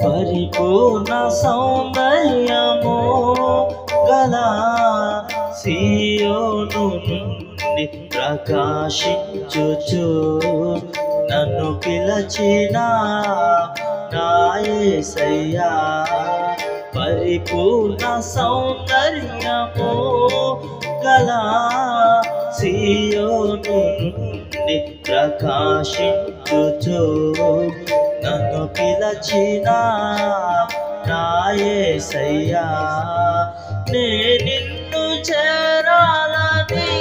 పరిపూర్ణ సౌందర్యము గల సియోను నుండి ప్రకాశించుచు నన్ను పిలచిన నా యేసయ్యా. పరిపూర్ణ సౌందర్యము గల సియోను నుండి ప్రకాశించుచు నన్ను పిలచిన నా యేసయ్యా. నే నిన్ను చేరాలని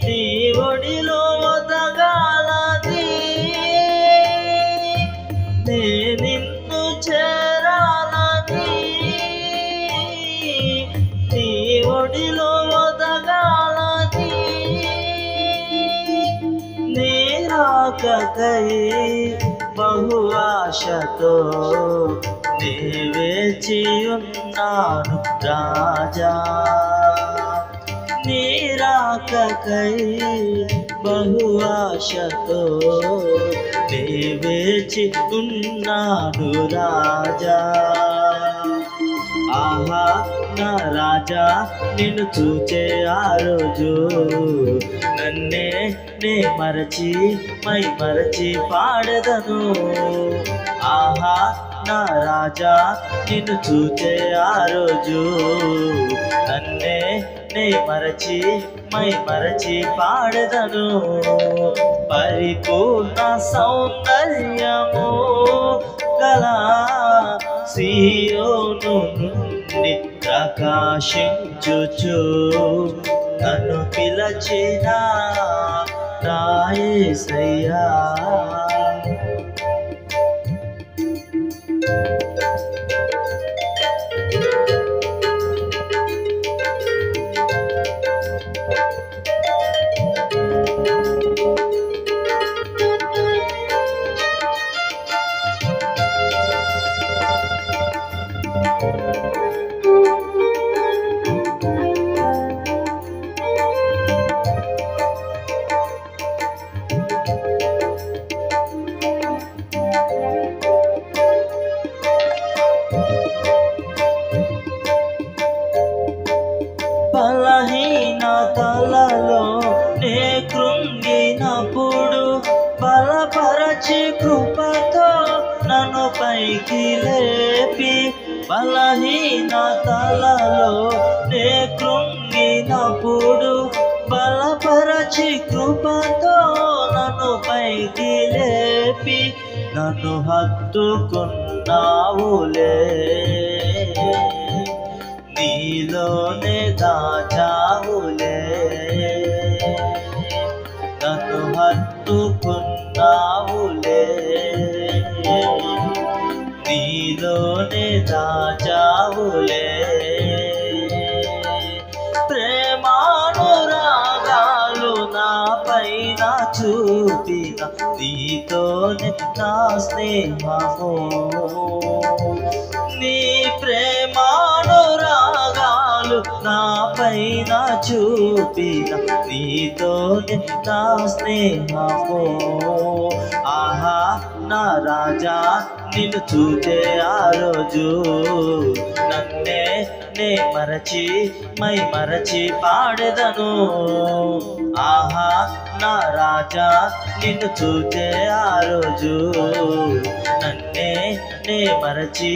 నీ ఒడిలో ఒదగాలని, నే నిన్ను చేరాలని నీ ఒడిలో ఒదగాలని, నీ రాకకై బహు ఆశతో నే వేచి ఉన్నాను రాజా. నీ రాకకై బహు ఆశతో నే వేచి ఉన్నాను రాజా. ఆహా నా రాజా, నిన్ను చూచే ఆ రోజు నన్నే నే మరచి మై మరచి పాడెదను. ఆహా నా రాజా, నిన్ను చూచే ఆ రోజు నన్నే నే మరచి మై మరచి పాడెదను. పరిపూర్ణ సౌందర్యము గల సియోను నుండి ప్రకాశించుచు నన్ను పిలచిన నా యేసయ్యా. బలహీనతలలో నే కృంగినప్పుడు బలపరచి కృపతో నన్ను పైకి లేపి, బలహీనతలలో నే కృంగినప్పుడు బలపరచి కృపతో నన్ను పైకి లేపి, నన్ను హత్తుకున్నావులే నీలోనే దాచావులే. నన్ను హత్తుకున్నావులే నీలోనే దాచావులే. ప్రేమానురాగాలు నా పైన చూపిన నీతోనే నా స్నేహము, నీ ప్రేమానురాగాలు నా పైన చూపిన నీతోనే నా స్నేహము. ఆహా నా రాజా, నిన్ను చూచే ఆ రోజు నన్నే నే మరచి మై మరచి పాడెదను. ఆహా నా రాజా, నిన్ను చూచే ఆ రోజు నన్నే నే మరచి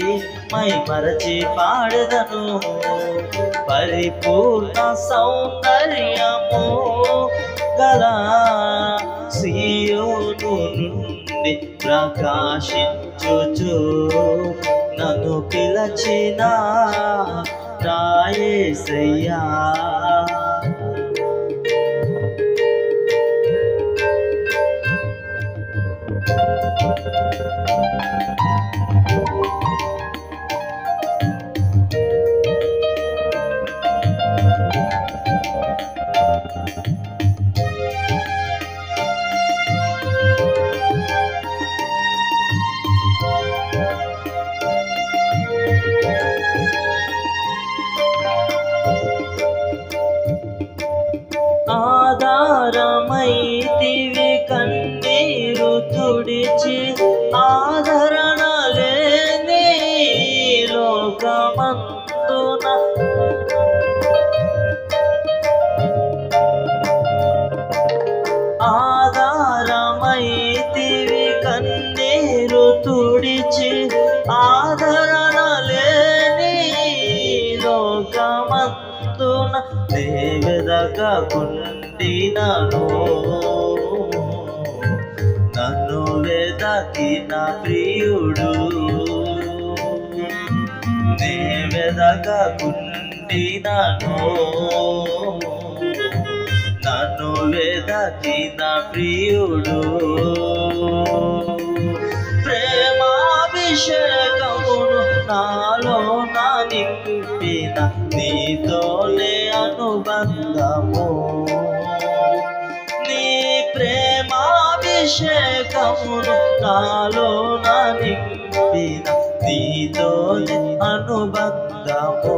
మై మరచి పాడెదను. పరిపూర్ణ సౌందర్యము గల సియోను నుండి ప్రకాశించుచు నన్ను పిలచిన నా యేసయ్యా. ఆధారమైతివి కన్నీరు తుడిచి ఆధార విడిచి ఆదరణ లేని లోకమందున నే వెదకకుండినను. నన్ను వెదకిన ప్రియుడు నే వెదకకుండినను. నన్ను వెదకిన ప్రియుడు ప్రేమాభిషేకమును నాలో నా నింపిన నీతోనే అనుబంధము. నీ ప్రేమాభిషేకమును నాలో నా నింపిన నీతోనే అనుబంధము.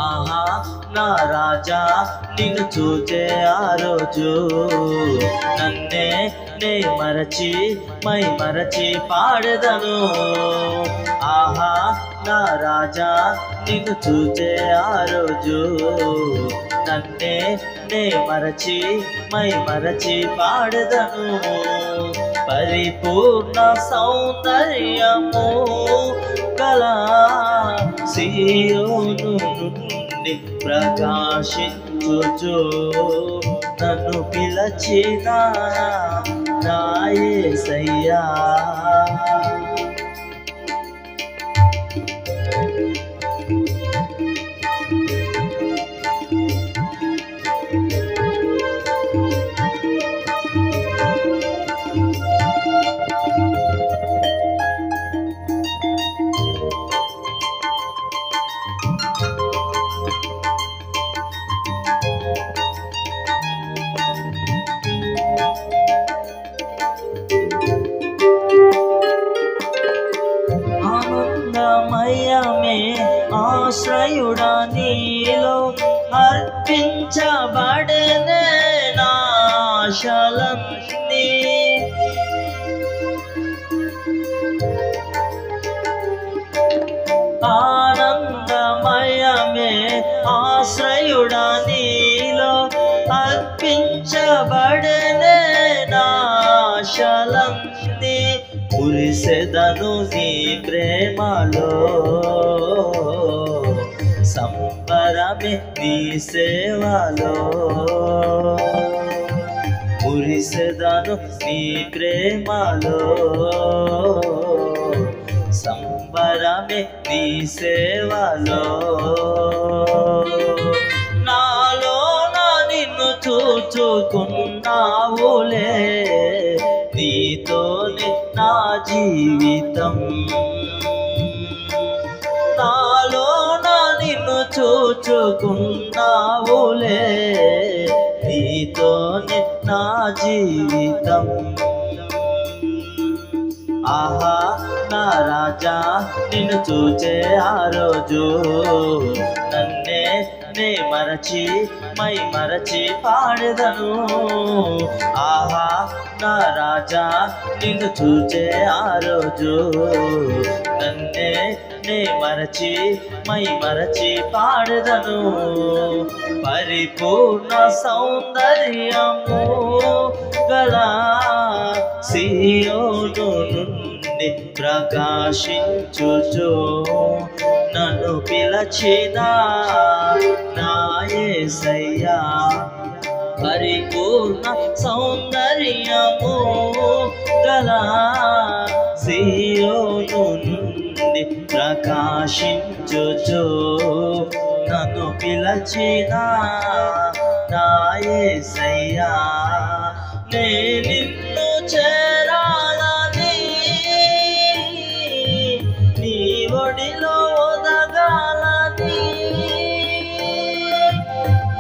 ఆహా నా రాజా నిన్ను చూచే ఆ రోజు నన్నే నే మరచి మై మరచి పాడెదను. ఆహా నా రాజా నిన్ను చూచే ఆ రోజు నన్నే నే మరచి మై మరచి పాడెదను. పరిపూర్ణ సౌందర్యము గల సీయోను నుండి ప్రకాశించుచు నన్ను పిలచిన నా యేసయ్యా. ఆనందమయమే ఆశ్రయుడా నీలో అర్పించబడనే నాశలన్నీ. ఆనందమయమే ఆశ్రయుడా నీలో అర్పించబడనే నాశలన్నీ. మురిసెదను నీ ప్రేమలో సంబరమే నీ సేవలో. మురిసెదను నీ ప్రేమలో సంబరమే నీ సేవలో. నాలో నా నిన్ను చూచుకున్నావులే నీతోనే నా జీవితం. నాలో నా నిన్ను చూచుకున్నావులే నీతోనే నా జీవితం. ఆహా నా రాజా నిన్ను చూచే ఆ రోజు నన్నే నే మరచి మై మరచి పాడెదను. ఆహా నా రాజా నిన్ను చూచే ఆ రోజు నన్నే నే మరచి మై మరచి పాడెదను. పరిపూర్ణ సౌందర్యము గల సీయోను నుండి ప్రకాశించుచు నన్ను పిలచిన నా యేసయ్యా. పరిపూర్ణ సౌందర్యము గల సీయోను నుండి ప్రకాశించుచు నన్ను పిలచిన నా యేసయ్యా. నే నిన్ను చేరాలని నీ ఒడిలో ఒదగాలని.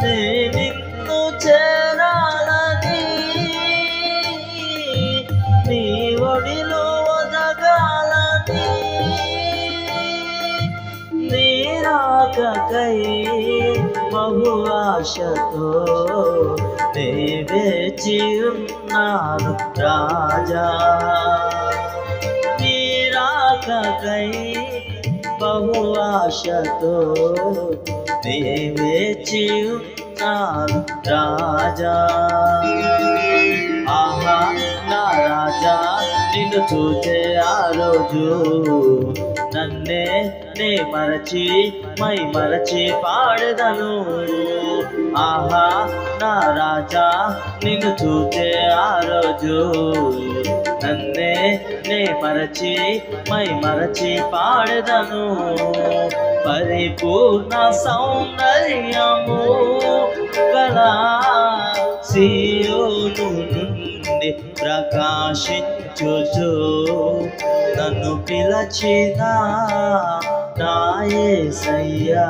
నే నిన్ను చేరాలని నీ ఒడిలో ఒదగాలని. నీ రాకకై బహు ఆశతో నే వేచి ఉన్నాను రాజా. నీ రాకకై బహు ఆశతో నే వేచి ఉన్నాను రాజా. ఆహా నా రాజా నిన్ను నిన్ను చూసే ఆ రోజు నన్నే నే మరచి మై మరచి పాడదను. ఆహా నా రాజా నిన్ను చూసే ఆ రోజు నన్నే నే మరచి మై మరచి పాడదను. పరిపూర్ణ సౌందర్యము గల సీయోను నుండి ప్రకాశించుచు నన్ను పిలచిన నా యేసయ్యా.